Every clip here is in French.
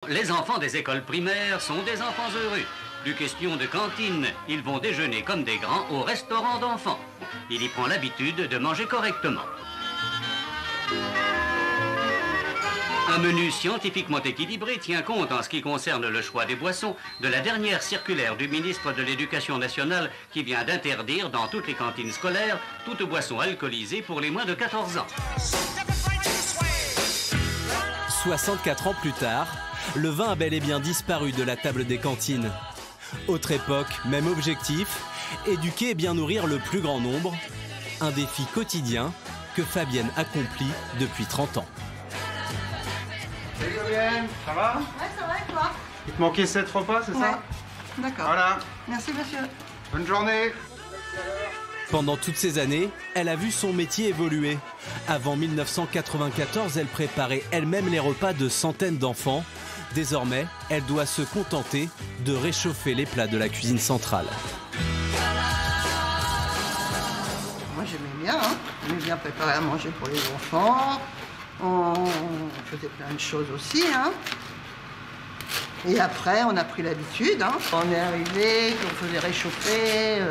Les enfants des écoles primaires sont des enfants heureux. Plus question de cantine, ils vont déjeuner comme des grands au restaurant d'enfants. Il y prend l'habitude de manger correctement. Un menu scientifiquement équilibré tient compte en ce qui concerne le choix des boissons de la dernière circulaire du ministre de l'Éducation nationale qui vient d'interdire dans toutes les cantines scolaires toute boisson alcoolisée pour les moins de 14 ans. 64 ans plus tard, le vin a bel et bien disparu de la table des cantines. Autre époque, même objectif, éduquer et bien nourrir le plus grand nombre. Un défi quotidien que Fabienne accomplit depuis 30 ans. Salut Fabienne, ça va? Ouais, ça va et toi? Il te manquait 7 repas, c'est ça? D'accord. Voilà. Merci monsieur. Bonne journée. Pendant toutes ces années, elle a vu son métier évoluer. Avant 1994, elle préparait elle-même les repas de centaines d'enfants. Désormais, elle doit se contenter de réchauffer les plats de la cuisine centrale. Moi j'aimais bien, j'aimais bien préparer à manger pour les enfants. On faisait plein de choses aussi. Et après, on a pris l'habitude. On est arrivé, on faisait réchauffer.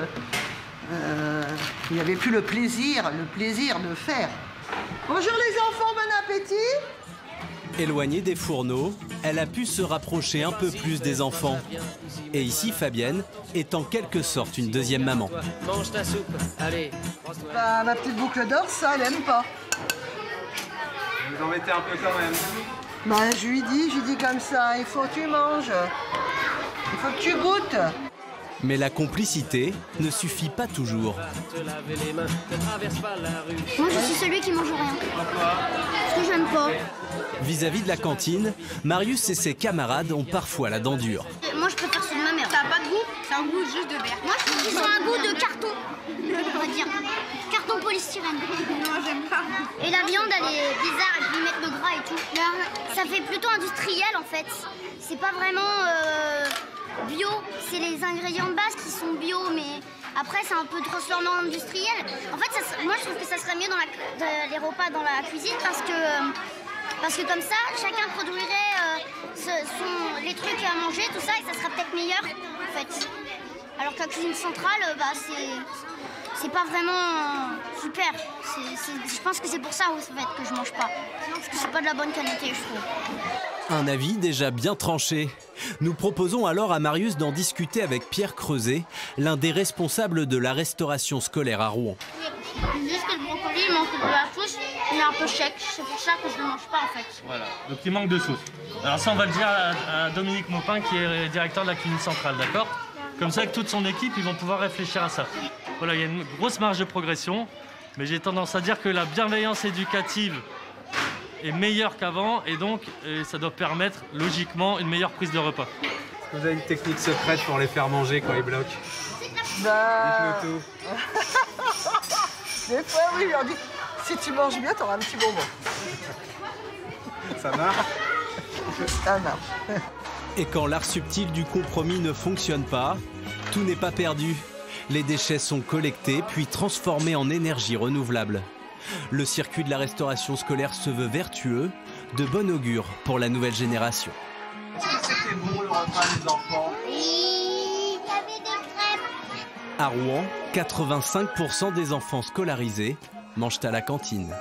Il n'y avait plus le plaisir de faire. Bonjour les enfants, bon appétit! Éloignée des fourneaux, elle a pu se rapprocher un peu plus des enfants. Et ici, Fabienne est en quelque sorte une deuxième maman. Mange ta soupe, allez. Bah, ma petite boucle d'or, ça, elle aime pas. Vous en mettez un peu quand même. Bah, je lui dis comme ça, il faut que tu manges. Il faut que tu goûtes. Mais la complicité ne suffit pas toujours. Moi, je suis celui qui mange rien. Parce que j'aime pas. Vis-à-vis de la cantine, Marius et ses camarades ont parfois la dent dure. Moi, je préfère celui de ma mère. Ça n'a pas de goût. C'est un goût juste de verre. Moi, je trouve qu'ils ont un goût de carton. On va dire. Carton polystyrène. Non, j'aime pas. Et la viande, elle est bizarre. Et puis, ils mettent le gras et tout. Ça fait plutôt industriel, en fait. C'est pas vraiment bio. C'est les ingrédients de base qui sont bio, mais après, c'est un peu transformé en industriel. En fait, moi, je trouve que ça serait mieux dans les repas dans la cuisine parce que comme ça, chacun produirait les trucs à manger, tout ça, et ça serait peut-être meilleur, en fait. Alors que la cuisine centrale, c'est pas vraiment super. Je pense que c'est pour ça en fait, que je mange pas. Parce que c'est pas de la bonne qualité, je trouve. Un avis déjà bien tranché. Nous proposons alors à Marius d'en discuter avec Pierre Creuset, l'un des responsables de la restauration scolaire à Rouen. Ils disent que le brocoli manque de la sauce, il est un peu sec. C'est pour ça que je ne le mange pas en fait. Voilà, donc il manque de sauce. Alors ça, on va le dire à Dominique Maupin, qui est directeur de la cuisine centrale, d'accord? Comme ça, avec toute son équipe, ils vont pouvoir réfléchir à ça. Voilà, il y a une grosse marge de progression, mais j'ai tendance à dire que la bienveillance éducative est meilleure qu'avant, et donc ça doit permettre logiquement une meilleure prise de repas. Est-ce que vous avez une technique secrète pour les faire manger quand ils bloquent? Bah... Dites-nous tout. Des fois, oui, on dit, si tu manges bien, t'auras un petit bonbon. Ça marche? Ça marche. Et quand l'art subtil du compromis ne fonctionne pas, tout n'est pas perdu. Les déchets sont collectés puis transformés en énergie renouvelable. Le circuit de la restauration scolaire se veut vertueux, de bon augure pour la nouvelle génération. C'était bon le repas des enfants? Oui, il y avait des crêpes. À Rouen, 85% des enfants scolarisés mangent à la cantine.